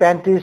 35,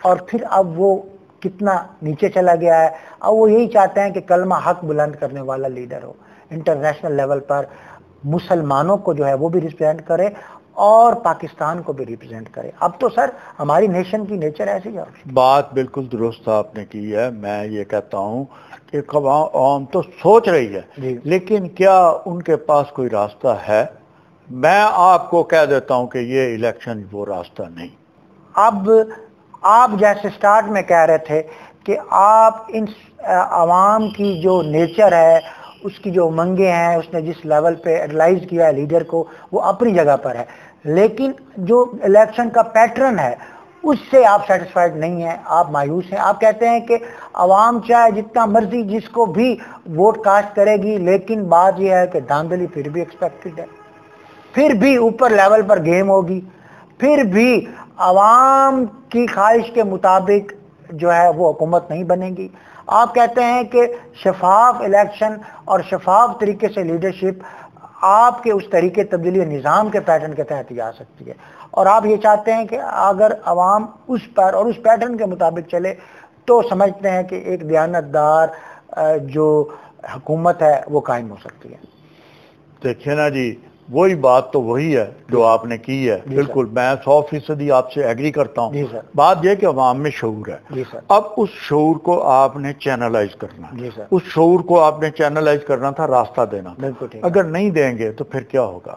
اور پھر اب وہ کتنا نیچے چلا گیا ہے. اب وہ یہی چاہتے ہیں کہ کلمہ حق بلند کرنے والا لیڈر ہو, انٹرنیشنل لیول پر مسلمانوں کو جو ہے وہ بھی ریپرزینٹ کرے اور پاکستان کو بھی ریپرزینٹ کرے. اب تو سر ہماری نیشن کی نیچر ایسی ہے. بات بالکل درست آپ نے کی ہے. میں یہ کہتا ہوں کہ عوام تو سوچ رہی ہے لیکن کیا ان کے پاس کوئی راستہ ہے؟ میں آپ کو کہہ دیتا ہوں کہ یہ الیکشن وہ راستہ نہیں. اب آپ جیسے سٹارٹ میں کہہ رہے تھے کہ آپ ان عوام کی جو نیچر ہے, اس کی جو امنگیں ہیں, اس نے جس لیول پہ ایڈلائز کیا ہے لیڈر کو, وہ اپنی جگہ پر ہے, لیکن جو الیکشن کا پیٹرن ہے اس سے آپ سیٹسفائیڈ نہیں ہیں, آپ مایوس ہیں. آپ کہتے ہیں کہ عوام چاہے جتنا مرضی جس کو بھی ووٹ کاسٹ کرے گی, لیکن بات یہ ہے کہ دھاندلی پھر بھی ایکسپیکٹڈ ہے, پھر بھی اوپر لیول پر گیم ہوگی, پھر بھی عوام کی خواہش کے مطابق جو ہے وہ حکومت نہیں بنے گی. آپ کہتے ہیں کہ شفاف الیکشن اور شفاف طریقے سے لیڈرشپ آپ کے اس طریقے تبدیلی نظام کے پیٹرن کے تحت ہی آ سکتی ہے, اور آپ یہ چاہتے ہیں کہ اگر عوام اس پر اور اس پیٹرن کے مطابق چلے تو سمجھتے ہیں کہ ایک دیانتدار جو حکومت ہے وہ قائم ہو سکتی ہے. دیکھیں نا جی, وہی بات تو وہی ہے جو آپ نے کی ہے. بالکل میں 100% آپ سے ایگری کرتا ہوں. بات یہ کہ عوام میں شعور ہے. اب اس شعور کو آپ نے چینلائز کرنا, اس شعور کو آپ نے چینلائز کرنا تھا, راستہ دینا. اگر نہیں دیں گے تو پھر کیا ہوگا؟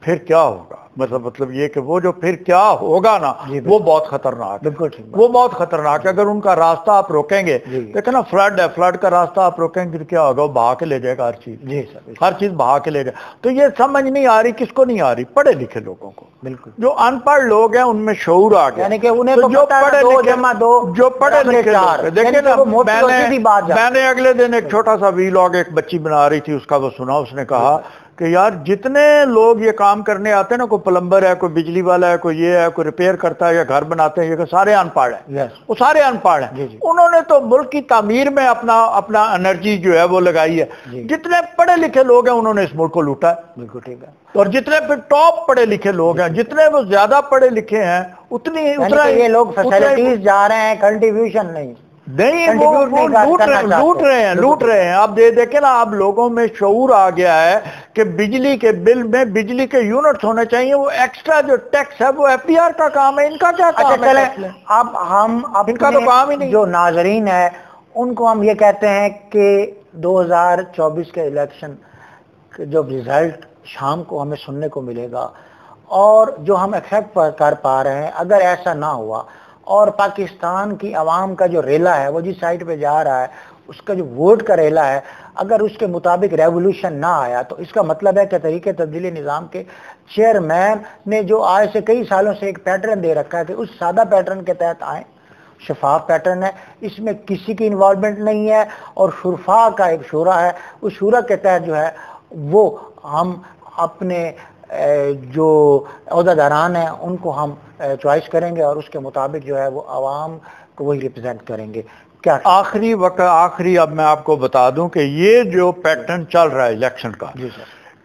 پھر کیا ہوگا مطلب یہ کہ وہ جو پھر کیا ہوگا نا وہ بہت خطرناک ہے. وہ بہت خطرناک ہے. اگر ان کا راستہ آپ روکیں گے, دیکھیں نا فلڈ ہے, فلڈ کا راستہ آپ روکیں گے کیا ہوگا؟ وہ بہا کے لے جائے گا ہر چیز. ہر چیز بہا کے لے جائے. تو یہ سمجھ نہیں آ رہی, کس کو نہیں آ رہی؟ پڑھے لکھے لوگوں کو. بالکل جو ان پڑھ لوگ ہیں ان میں شعور آ گیا, یعنی کہ انہیں جو پڑھے لکھے دیکھیں نا, میں نے اگلے دن ایک چھوٹا سا ویلاگ ایک بچی بنا رہی تھی, اس کا وہ سنا. اس نے کہا کہ یار جتنے لوگ یہ کام کرنے آتے ہیں نا, کوئی پلمبر ہے, کوئی بجلی والا ہے, کوئی یہ ہے, کوئی ریپیئر کرتا ہے یا گھر بناتے ہیں, یہ سارے ان پڑھ ہیں. وہ سارے ان پڑھ ہیں. انہوں نے تو ملک کی تعمیر میں اپنا انرجی جو ہے وہ لگائی ہے. جتنے پڑھے لکھے لوگ ہیں انہوں نے اس ملک کو لوٹا ہے. بالکل ٹھیک ہے. اور جتنے پھر ٹاپ پڑھے لکھے لوگ ہیں, جتنے وہ زیادہ پڑھے لکھے ہیں, اتنا یہ لوگ فیسلٹیز جا رہے ہیں, کنٹریبیوشن نہیں وہ لوٹ رہے ہیں. اب دیکھیں نا, اب لوگوں میں شعور آ گیا ہے کہ بجلی کے بل میں بجلی کے یونٹس ہونے چاہیے, وہ ایکسٹرا جو ٹیکس ہے وہ ایف ڈی آر کا کام ہے. ان کا کیا کام ہے؟ اب ہم ان کا تو کام ہی نہیں. جو ناظرین ہے ان کو ہم یہ کہتے ہیں کہ 2024 کے الیکشن جو رزلٹ شام کو ہمیں سننے کو ملے گا, اور جو ہم ایکسپیکٹ کر پا رہے ہیں, اگر ایسا نہ ہوا اور پاکستان کی عوام کا جو ریلا ہے وہ جس سائٹ پہ جا رہا ہے, اس کا جو ووٹ کا ریلا ہے, اگر اس کے مطابق ریولوشن نہ آیا تو اس کا مطلب ہے کہ تحریک تبدیلی نظام کے چیئرمین نے جو آج سے کئی سالوں سے ایک پیٹرن دے رکھا ہے کہ اس سادہ پیٹرن کے تحت آئیں. شفاف پیٹرن ہے, اس میں کسی کی انوالومنٹ نہیں ہے, اور شرفا کا ایک شورا ہے, اس شورا کے تحت جو ہے وہ ہم اپنے جو عہدہ داران ہیں ان کو ہم چوائس کریں گے, اور اس کے مطابق جو ہے وہ عوام کو وہی ریپرزینٹ کریں گے. کیا آخری اب میں آپ کو بتا دوں کہ یہ جو پیٹرن چل رہا ہے الیکشن کا,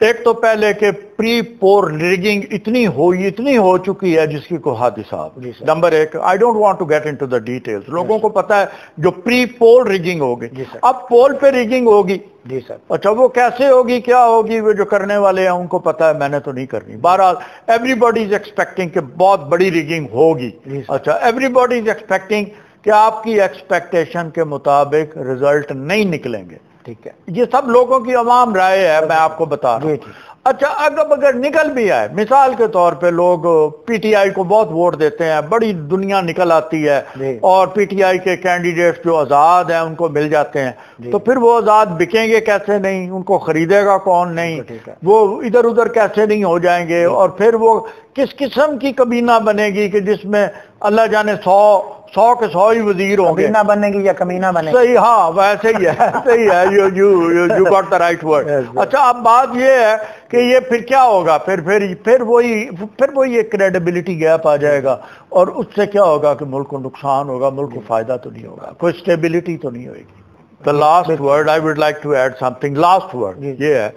ایک تو پہلے کہ پری پور ریگنگ اتنی ہو چکی ہے جس کی کوئی حد حساب. نمبر ایک, I don't want to get into the details. لوگوں کو پتا ہے جو پری پول ریگنگ ہوگی, اب پول پہ ریگنگ ہوگی. جی سر. اچھا وہ کیسے ہوگی, کیا ہوگی, وہ جو کرنے والے ہیں ان کو پتا ہے, میں نے تو نہیں کرنی. بہرحال ایوری باڈی از ایکسپیکٹنگ کہ بہت بڑی ریگنگ ہوگی. اچھا ایوری باڈی از ایکسپیکٹنگ کہ آپ کی ایکسپیکٹیشن کے مطابق رزلٹ نہیں نکلیں گے. ٹھیک ہے, یہ سب لوگوں کی عوام رائے ہے, میں آپ کو بتا رہا ہوں. اچھا اگر نکل بھی آئے, مثال کے طور پہ لوگ پی ٹی آئی کو بہت ووٹ دیتے ہیں, بڑی دنیا نکل آتی ہے, اور پی ٹی آئی کے کینڈیڈیٹس جو آزاد ہیں ان کو مل جاتے ہیں, تو پھر وہ آزاد بکیں گے کیسے نہیں, ان کو خریدے گا کون نہیں, وہ ادھر ادھر کیسے نہیں ہو جائیں گے, اور پھر وہ کس قسم کی کابینہ بنے گی کہ جس میں اللہ جانے 100 کے 100 ہی وزیر ہوں گے. کابینہ بنے گی یا کمینہ بنے گی؟ صحیح, ہاں ویسے ہی ہے, صحیح ہے, you got the right word. اچھا اب بات یہ ہے کہ یہ پھر کیا ہوگا, پھر وہی ایک کریڈیبلٹی گیپ آ جائے گا, اور اس سے کیا ہوگا کہ ملک کو نقصان ہوگا, ملک کو فائدہ تو نہیں ہوگا, کوئی اسٹیبلٹی تو نہیں ہوگی. The last word I would like to add something, last word یہ ہے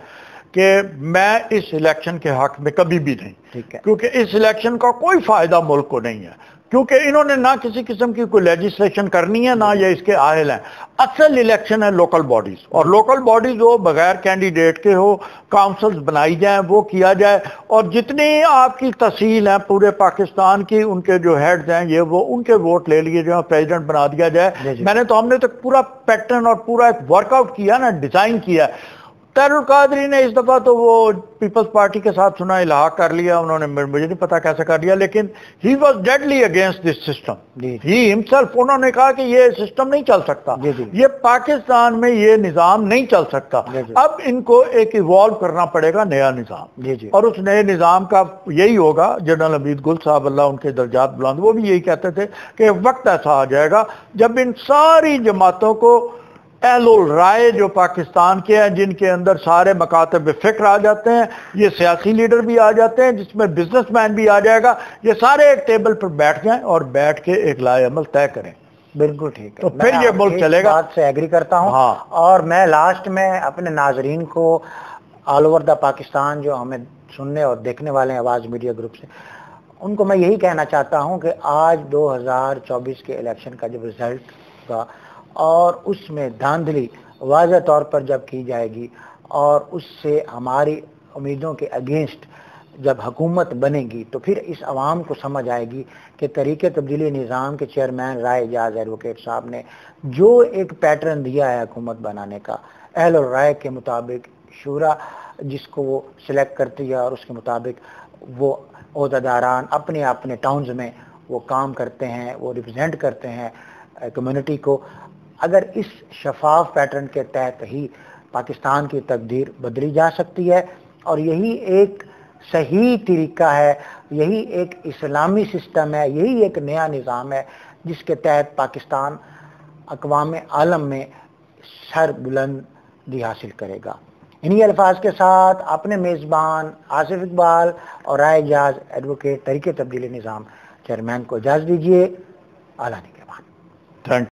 کہ میں اس الیکشن کے حق میں کبھی بھی نہیں, کیونکہ اس الیکشن کا کوئی فائدہ ملک کو نہیں ہے. کیونکہ انہوں نے نہ کسی قسم کی کوئی لیجسلیشن کرنی ہے، نہ یہ اس کے اہل ہیں۔ اصل الیکشن ہے لوکل باڈیز، اور لوکل باڈیز ہو بغیر کینڈیڈیٹ کے ہو، کاؤنسلز بنائی جائیں، وہ کیا جائے، اور جتنی آپ کی تحصیل ہیں پورے پاکستان کی، ان کے جو ہیڈز ہیں یہ وہ ان کے ووٹ لے لیے جو پریزیڈنٹ بنا دیا جائے۔ ہم نے تو پورا پیٹرن اور پورا ایک ورک آؤٹ کیا نا، ڈیزائن کیا۔ طاہر القادری نے اس دفعہ تو وہ پیپلز پارٹی کے ساتھ سنا الحاق کر لیا، انہوں نے، مجھے نہیں پتا کیسے کر لیا، لیکن he was deadly against this system, he himself, انہوں نے کہا کہ یہ سسٹم نہیں چل سکتا، یہ پاکستان میں یہ نظام نہیں چل سکتا، اب ان کو ایک ایوالو کرنا پڑے گا نیا نظام، اور اس نئے نظام کا یہی ہوگا۔ جنرل عبید گل صاحب، اللہ ان کے درجات بلند، وہ بھی یہی کہتے تھے کہ وقت ایسا آ جائے گا جب ان ساری جماعتوں کو اہل الرائے جو پاکستان کے ہیں، جن کے اندر سارے مکاتب فکر آ جاتے ہیں، یہ سیاسی لیڈر بھی آ جاتے ہیں، جس میں بزنس مین بھی آ جائے گا، یہ سارے ایک ٹیبل پر بیٹھ جائیں اور بیٹھ کے ایک لائحہ عمل طے کریں۔ بالکل ٹھیک ہے، تو پھر یہ ملک چلے گا۔ بات سے ایگری کرتا ہوں، اور میں لاسٹ میں اپنے ناظرین کو آل اوور دا پاکستان جو ہمیں سننے اور دیکھنے والے ہیں آواز میڈیا گروپ سے، ان کو میں یہی کہنا چاہتا ہوں کہ آج 2024 کے الیکشن کا جب رزلٹ ہوگا اور اس میں دھاندلی واضح طور پر جب کی جائے گی اور اس سے ہماری امیدوں کے اگینسٹ جب حکومت بنے گی، تو پھر اس عوام کو سمجھ آئے گی کہ تحریک تبدیلی نظام کے چیئرمین رائے اعجاز ایڈوکیٹ صاحب نے جو ایک پیٹرن دیا ہے حکومت بنانے کا، اہل الرائے کے مطابق، شورا جس کو وہ سلیکٹ کرتی ہے اور اس کے مطابق وہ عہدیداران اپنے اپنے ٹاؤنز میں وہ کام کرتے ہیں، وہ ریپرزینٹ کرتے ہیں کمیونٹی کو، اگر اس شفاف پیٹرن کے تحت ہی پاکستان کی تقدیر بدلی جا سکتی ہے، اور یہی ایک صحیح طریقہ ہے، یہی ایک اسلامی سسٹم ہے، یہی ایک نیا نظام ہے جس کے تحت پاکستان اقوام عالم میں سر بلندی حاصل کرے گا۔ انہی الفاظ کے ساتھ اپنے میزبان آصف اقبال اور رائے اعجاز ایڈوکیٹ تحریک تبدیلی نظام چیئرمین کو اجازت دیجیے۔ اعلیٰ نگہبان۔